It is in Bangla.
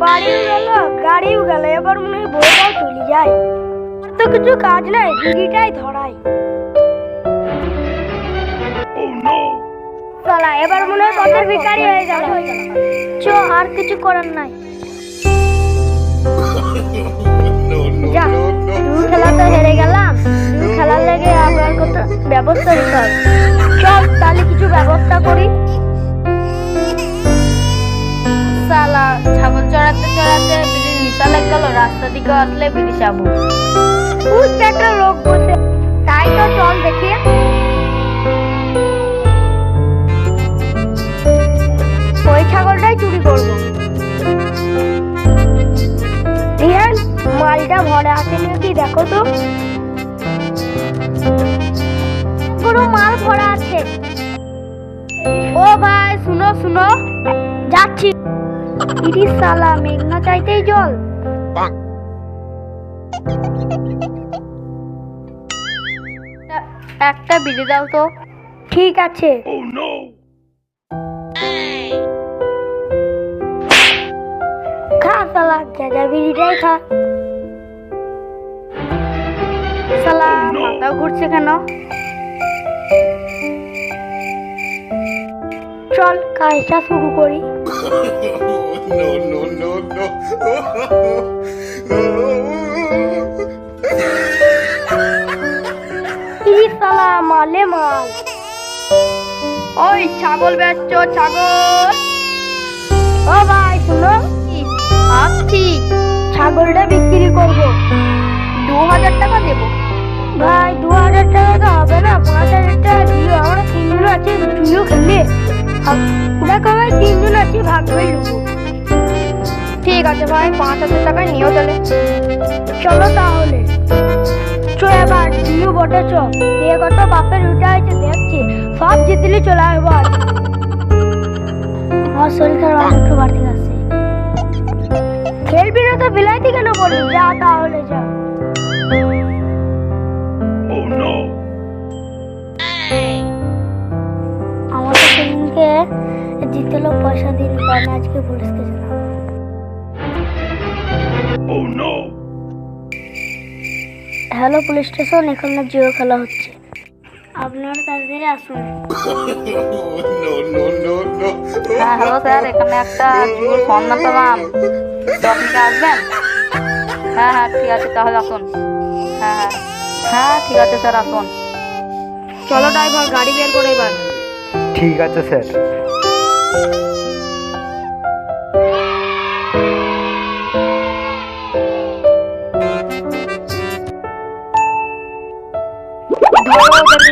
বাড়িও গেল, গাড়িও গেল, এবার মনে হয় বউটাও চলে যায়। আর তো কিছু কাজ নাই, বিড়িটাই ধরাই। শালা এবার মনে হয় পথের ভিখারি হয়ে গেল। চো, আর কিছু করার নাই। যা, দু খেলা তো হেরে গেলাম, দু খেলার লেগে আবার কত ব্যবস্থা নিতে হবে। চল তাহলে কিছু ব্যবস্থা করি। শালা ছাগল চড়াতে চড়াতে বিড়ির নিশা লেগে গেল, রাস্তা দিকে আসলে বিড়ি চাবো। ওই একটা লোক বসে, তাই তো চল দেখি। ওই ছাগলটাই চুরি করবো। রিয়ান, মালটা ভরা আছে নাকি দেখো তো। পুরো মাল ভরা আছে। ও ভাই শুনো শুনো, যাচ্ছি। ইরিশ শালা মেঘনা চাইতেই জল। একটা বিড়ি দাও তো। ঠিক আছে। খা শালা, যা বিড়িটাই খা। শালা মাথা ঘুরছে কেন? চল কাজটা শুরু করি। ইরিশ শালা মালে মাল। ওই ছাগল বেচছো ছাগল? ও ভাই শুনো, আসছি। ছাগলটা বিক্রি করবো। 2000 টাকা দেবো। ভাই 2000 টাকা তো হবে না, 5000 টাকা দিও। আমরা তিনজন আছি, তুইও খেলবে। দেখো ভাই তিনজন আছি, ভাগ করে নেবো। ঠিক আছে ভাই, 5000 টাকা নিও তাহলে। চলো তাহলে। চো এবার তুইও বটে চ, এ কত বাপের উঠে আছে দেখছি, সব জিতলি চলে এবার। আমার শরীর খারাপ একটু বাড়তি আছে। খেলবি না তো বিলাইতি কেন বলি, যা তাহলে যা। আমাকে সেদিনকে জিতলো, পয়সা দিন কারণ আজকে পুলিশকে জানাবো। হ্যালো পুলিশ স্টেশন, এখানে জিও খেলা হচ্ছে, আপনারা তাড়াতাড়ি আসুন। হ্যাঁ হ্যালো স্যার, এখানে একটা জুয়োর সন্ধান পেলাম, তো আপনি কি আসবেন? হ্যাঁ হ্যাঁ ঠিক আছে, তাহলে আসুন। হ্যাঁ হ্যাঁ হ্যাঁ ঠিক আছে স্যার, আসুন। চলো ড্রাইভার, গাড়ি বের করে এবার। ঠিক আছে স্যার। ধরো ওদেরকে।